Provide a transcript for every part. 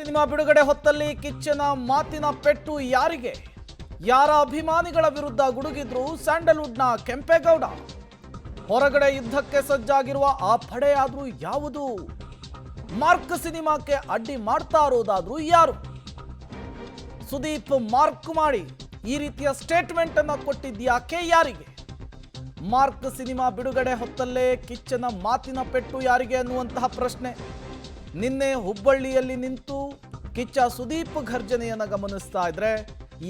Cinema ಬಿಡುಗಡೆ ಹೊತ್ತಲ್ಲಿ ಕಿಚ್ಚನ ಮಾತಿನ ಪೆಟ್ಟು ಯಾರಿಗೆ? ಯಾರ ಅಭಿಮಾನಿಗಳ ವಿರುದ್ಧ ಗುಡುಗಿದ್ರು ಸ್ಯಾಂಡಲ್ವುಡ್ನ ಕೆಂಪೇಗೌಡ? ಹೊರಗಡೆ ಯುದ್ಧಕ್ಕೆ ಸಜ್ಜಾಗಿರುವ ಆ ಪಡೆಯಾದ್ರೂ ಯಾವುದು? ಮಾರ್ಕ್ ಸಿನಿಮಾಕ್ಕೆ ಅಡ್ಡಿ ಮಾಡ್ತಾ ಇರೋದಾದ್ರೂ ಯಾರು? ಸುದೀಪ್ ಮಾರ್ಕ್ ಮಾಡಿ ಈ ರೀತಿಯ ಸ್ಟೇಟ್ಮೆಂಟ್ ಅನ್ನು ಕೊಟ್ಟಿದ್ಯಾಕೆ ಯಾರಿಗೆ? ಮಾರ್ಕ್ ಸಿನಿಮಾ ಬಿಡುಗಡೆ ಹೊತ್ತಲ್ಲೇ ಕಿಚ್ಚನ ಮಾತಿನ ಪೆಟ್ಟು ಯಾರಿಗೆ ಅನ್ನುವಂತಹ ಪ್ರಶ್ನೆ. ನಿನ್ನೆ ಹುಬ್ಬಳ್ಳಿಯಲ್ಲಿ ನಿಂತು ಕಿಚ್ಚ ಸುದೀಪ್ ಘರ್ಜನೆಯನ್ನು ಗಮನಿಸ್ತಾ ಇದ್ರೆ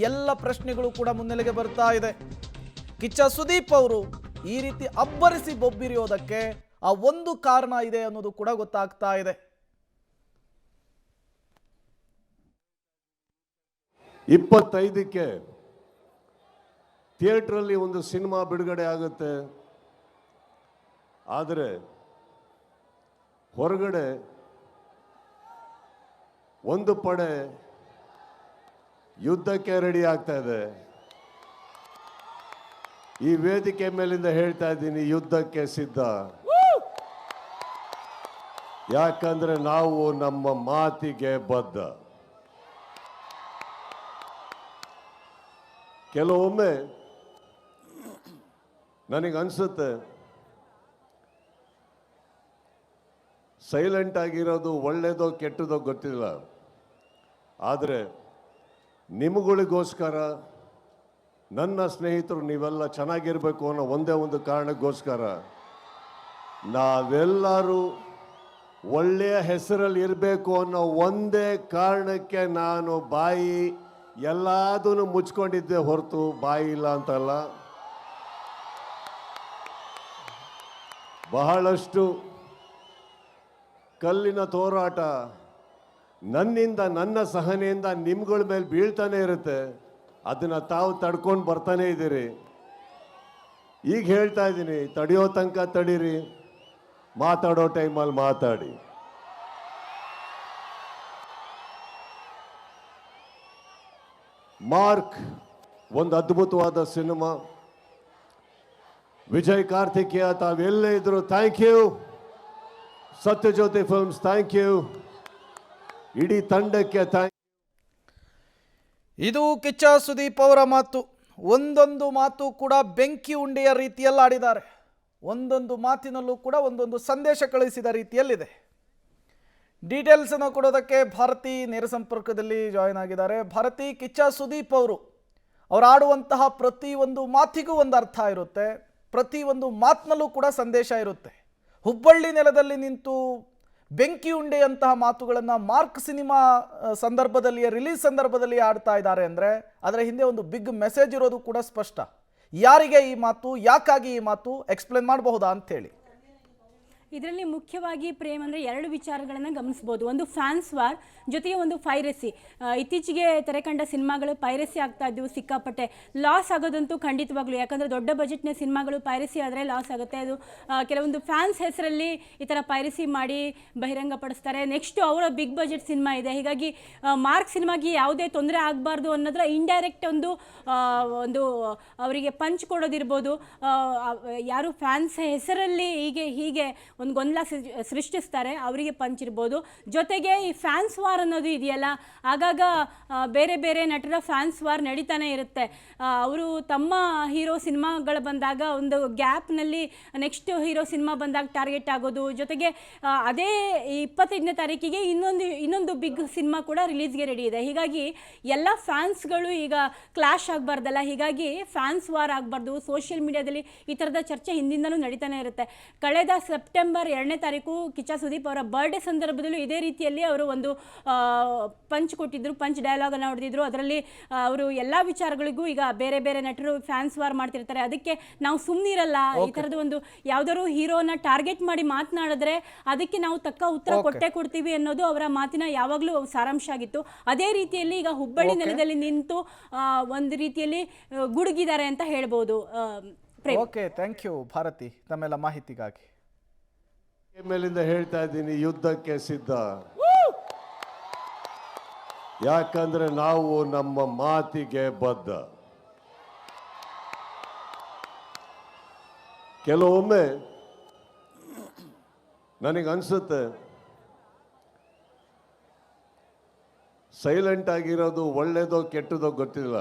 ಎಲ್ಲ ಪ್ರಶ್ನೆಗಳು ಕೂಡ ಮುನ್ನೆಲೆಗೆ ಬರ್ತಾ ಇದೆ. ಕಿಚ್ಚ ಸುದೀಪ್ ಅವರು ಈ ರೀತಿ ಅಬ್ಬರಿಸಿ ಬೊಬ್ಬಿರಿಯೋದಕ್ಕೆ ಆ ಒಂದು ಕಾರಣ ಇದೆ ಅನ್ನೋದು ಕೂಡ ಗೊತ್ತಾಗ್ತಾ ಇದೆ. 25ಕ್ಕೆ ಥಿಯೇಟ್ರಲ್ಲಿ ಒಂದು ಸಿನಿಮಾ ಬಿಡುಗಡೆ ಆಗುತ್ತೆ. ಆದರೆ ಹೊರಗಡೆ ಒಂದು ಪಡೆ ಯುದ್ಧಕ್ಕೆ ರೆಡಿ ಆಗ್ತಾ ಇದೆ. ಈ ವೇದಿಕೆ ಮೇಲಿಂದ ಹೇಳ್ತಾ ಇದ್ದೀನಿ, ಯುದ್ಧಕ್ಕೆ ಸಿದ್ಧ. ಯಾಕಂದ್ರೆ ನಾವು ನಮ್ಮ ಮಾತಿಗೆ ಬದ್ಧ. ಕೆಲವೊಮ್ಮೆ ನನಗನ್ಸುತ್ತೆ ಸೈಲೆಂಟ್ ಆಗಿರೋದು ಒಳ್ಳೆಯದೋ ಕೆಟ್ಟದೋ ಗೊತ್ತಿಲ್ಲ, ಆದರೆ ನಿಮಗಳಿಗೋಸ್ಕರ, ನನ್ನ ಸ್ನೇಹಿತರು ನೀವೆಲ್ಲ ಚೆನ್ನಾಗಿರಬೇಕು ಅನ್ನೋ ಒಂದೇ ಒಂದು ಕಾರಣಕ್ಕೋಸ್ಕರ ನಾವೆಲ್ಲರೂ ಒಳ್ಳೆಯ ಹೆಸರಲ್ಲಿ ಇರಬೇಕು ಅನ್ನೋ ಒಂದೇ ಕಾರಣಕ್ಕೆ ನಾನು ಬಾಯಿ ಎಲ್ಲದನ್ನು ಮುಚ್ಕೊಂಡಿದ್ದೆ ಹೊರತು ಬಾಯಿ ಇಲ್ಲ ಅಂತಲ್ಲ. ಬಹಳಷ್ಟು ಕಲ್ಲಿನ ಹೋರಾಟ ನನ್ನಿಂದ, ನನ್ನ ಸಹನೆಯಿಂದ ನಿಮ್ಗಳ ಮೇಲೆ ಬೀಳ್ತಾನೆ ಇರುತ್ತೆ. ಅದನ್ನು ತಾವು ತಡ್ಕೊಂಡು ಬರ್ತಾನೆ ಇದ್ದೀರಿ. ಈಗ ಹೇಳ್ತಾ ಇದ್ದೀನಿ, ತಡೆಯೋ ತನಕ ತಡೀರಿ, ಮಾತಾಡೋ ಟೈಮಲ್ಲಿ ಮಾತಾಡಿ. ಮಾರ್ಕ್ ಒಂದು ಅದ್ಭುತವಾದ ಸಿನಿಮಾ. ವಿಜಯ್ ಕಾರ್ತಿಕೇಯ ತಾವೆಲ್ಲೇ ಇದ್ರು thank you. Satyajyoti Films thank you. ಇಡೀ ತಂಡಕ್ಕೆ ಥ್ಯಾಂಕ್. ಇದು ಕಿಚ್ಚ ಸುದೀಪ್ ಅವರ ಮಾತು. ಒಂದೊಂದು ಮಾತು ಕೂಡ ಬೆಂಕಿ ಉಂಡೆಯ ರೀತಿಯಲ್ಲಿ ಆಡಿದ್ದಾರೆ. ಒಂದೊಂದು ಮಾತಿನಲ್ಲೂ ಕೂಡ ಒಂದೊಂದು ಸಂದೇಶ ಕಳಿಸಿದ ರೀತಿಯಲ್ಲಿದೆ. ಡೀಟೇಲ್ಸ್ ಅನ್ನು ಕೊಡೋದಕ್ಕೆ ಭಾರತಿ ನೇರ ಸಂಪರ್ಕದಲ್ಲಿ ಜಾಯಿನ್ ಆಗಿದ್ದಾರೆ. ಭಾರತಿ, ಕಿಚ್ಚ ಸುದೀಪ್ ಅವರು ಆಡುವಂತಹ ಪ್ರತಿಯೊಂದು ಮಾತಿಗೂ ಒಂದು ಅರ್ಥ ಇರುತ್ತೆ, ಪ್ರತಿಯೊಂದು ಮಾತಿನಲ್ಲೂ ಕೂಡ ಸಂದೇಶ ಇರುತ್ತೆ. ಹುಬ್ಬಳ್ಳಿ ನೆಲದಲ್ಲಿ ನಿಂತು ಬೆಂಕಿ ಉಂಡೆಯಂತಹ ಮಾತುಗಳನ್ನು ಮಾರ್ಕ್ ಸಿನಿಮಾ ಸಂದರ್ಭದಲ್ಲಿ, ರಿಲೀಸ್ ಸಂದರ್ಭದಲ್ಲಿ ಆಡ್ತಾ ಇದ್ದಾರೆ ಅಂದರೆ ಅದರ ಹಿಂದೆ ಒಂದು ಬಿಗ್ ಮೆಸೇಜ್ ಇರೋದು ಕೂಡ ಸ್ಪಷ್ಟ. ಯಾರಿಗೆ ಈ ಮಾತು, ಯಾಕಾಗಿ ಈ ಮಾತು, ಎಕ್ಸ್ಪ್ಲೇನ್ ಮಾಡಬಹುದಾ ಅಂತೇಳಿ? ಇದರಲ್ಲಿ ಮುಖ್ಯವಾಗಿ ಪ್ರೇಮ್ ಅಂದರೆ ಎರಡು ವಿಚಾರಗಳನ್ನು ಗಮನಿಸ್ಬೋದು. ಒಂದು ಫ್ಯಾನ್ಸ್ ವಾರ್, ಜೊತೆಗೆ ಒಂದು ಪೈರಸಿ. ಇತ್ತೀಚೆಗೆ ತೆರೆಕಂಡ ಸಿನಿಮಾಗಳು ಪೈರಸಿ ಆಗ್ತಾ ಇದ್ದವು, ಸಿಕ್ಕಾಪಟ್ಟೆ ಲಾಸ್ ಆಗೋದಂತೂ ಖಂಡಿತವಾಗ್ಲೂ. ಯಾಕಂದರೆ ದೊಡ್ಡ ಬಜೆಟ್ನ ಸಿನಿಮಾಗಳು ಪೈರಸಿ ಆದರೆ ಲಾಸ್ ಆಗುತ್ತೆ. ಅದು ಕೆಲವೊಂದು ಫ್ಯಾನ್ಸ್ ಹೆಸರಲ್ಲಿ ಈ ಥರ ಪೈರಸಿ ಮಾಡಿ ಬಹಿರಂಗಪಡಿಸ್ತಾರೆ. ನೆಕ್ಸ್ಟು ಅವರ ಬಿಗ್ ಬಜೆಟ್ ಸಿನಿಮಾ ಇದೆ, ಹೀಗಾಗಿ ಮಾರ್ಕ್ ಸಿನಿಮಾಗೆ ಯಾವುದೇ ತೊಂದರೆ ಆಗಬಾರ್ದು ಅನ್ನೋದ್ರ ಇಂಡೈರೆಕ್ಟ್ ಒಂದು ಅವರಿಗೆ ಪಂಚ್ ಕೊಡೋದಿರ್ಬೋದು. ಯಾರು ಫ್ಯಾನ್ಸ್ ಹೆಸರಲ್ಲಿ ಹೀಗೆ ಒಂದು ಗೊಂದಲ ಸೃಷ್ಟಿಸ್ತಾರೆ, ಅವರಿಗೆ ಪಂಚಿರ್ಬೋದು. ಜೊತೆಗೆ ಈ ಫ್ಯಾನ್ಸ್ ವಾರ್ ಅನ್ನೋದು ಇದೆಯಲ್ಲ, ಆಗಾಗ ಬೇರೆ ಬೇರೆ ನಟರ ಫ್ಯಾನ್ಸ್ ವಾರ್ ನಡೀತಾನೆ ಇರುತ್ತೆ. ಅವರು ತಮ್ಮ ಹೀರೋ ಸಿನಿಮಾಗಳು ಬಂದಾಗ ಒಂದು ಗ್ಯಾಪ್ನಲ್ಲಿ ನೆಕ್ಸ್ಟ್ ಹೀರೋ ಸಿನಿಮಾ ಬಂದಾಗ ಟಾರ್ಗೆಟ್ ಆಗೋದು. ಜೊತೆಗೆ ಅದೇ 25ನೇ ತಾರೀಕಿಗೆ ಇನ್ನೊಂದು ಬಿಗ್ ಸಿನಿಮಾ ಕೂಡ ರಿಲೀಸ್ಗೆ ರೆಡಿ ಇದೆ. ಹೀಗಾಗಿ ಎಲ್ಲ ಫ್ಯಾನ್ಸ್ಗಳು ಈಗ ಕ್ಲಾಶ್ ಆಗಬಾರ್ದಲ್ಲ, ಹೀಗಾಗಿ ಫ್ಯಾನ್ಸ್ ವಾರ್ ಆಗಬಾರ್ದು. ಸೋಷಿಯಲ್ ಮೀಡಿಯಾದಲ್ಲಿ ಈ ಥರದ ಚರ್ಚೆ ಹಿಂದಿಂದಲೂ ನಡೀತಾನೆ ಇರುತ್ತೆ. ಕಳೆದ ಸೆಪ್ಟೆಂಬರ್ 2ನೇ ತಾರೀಕು ಕಿಚ್ಚ ಸುದೀಪ್ ಅವರ ಬರ್ಡೇ ಸಂದರ್ಭದಲ್ಲೂ ಇದೇ ರೀತಿಯಲ್ಲಿ ಅವರು ಒಂದು ಪಂಚ್ ಕೊಟ್ಟಿದ್ರು, ಪಂಚ್ ಡೈಲಾಗ್ ಅನ್ನು ಹೊಡೆದಿದ್ರು. ಅದರಲ್ಲಿ ಅವರು ಎಲ್ಲ ವಿಚಾರಗಳಿಗೂ ಈಗ ಬೇರೆ ಬೇರೆ ನಟರು ಫ್ಯಾನ್ಸ್ ವಾರ್ ಮಾಡ್ತಿರ್ತಾರೆ, ಅದಕ್ಕೆ ನಾವು ಸುಮ್ಮನಿರಲ್ಲ. ಈ ಥರದ ಒಂದು ಯಾವ್ದಾದ್ರು ಹೀರೋನ ಟಾರ್ಗೆಟ್ ಮಾಡಿ ಮಾತನಾಡಿದ್ರೆ ಅದಕ್ಕೆ ನಾವು ತಕ್ಕ ಉತ್ತರ ಕೊಟ್ಟೇ ಕೊಡ್ತೀವಿ ಅನ್ನೋದು ಅವರ ಮಾತಿನ ಯಾವಾಗಲೂ ಸಾರಾಂಶ ಆಗಿತ್ತು. ಅದೇ ರೀತಿಯಲ್ಲಿ ಈಗ ಹುಬ್ಬಳ್ಳಿ ನೆಲದಲ್ಲಿ ನಿಂತು ಒಂದು ರೀತಿಯಲ್ಲಿ ಗುಡುಗಿದ್ದಾರೆ ಅಂತ ಹೇಳ್ಬೋದು. ಓಕೆ, ಥ್ಯಾಂಕ್ ಯು ಭಾರತಿ ತಮ್ಮೆಲ್ಲ ಮಾಹಿತಿಗಾಗಿ. ಮೇಲಿಂದ ಹೇಳ್ತಾ ಇದ್ದೀನಿ, ಯುದ್ಧಕ್ಕೆ ಸಿದ್ಧ. ಯಾಕಂದ್ರೆ ನಾವು ನಮ್ಮ ಮಾತಿಗೆ ಬದ್ಧ. ಕೆಲವೊಮ್ಮೆ ನನಗನ್ಸುತ್ತೆ ಸೈಲೆಂಟ್ ಆಗಿರೋದು ಒಳ್ಳೇದೋ ಕೆಟ್ಟದೋ ಗೊತ್ತಿಲ್ಲ.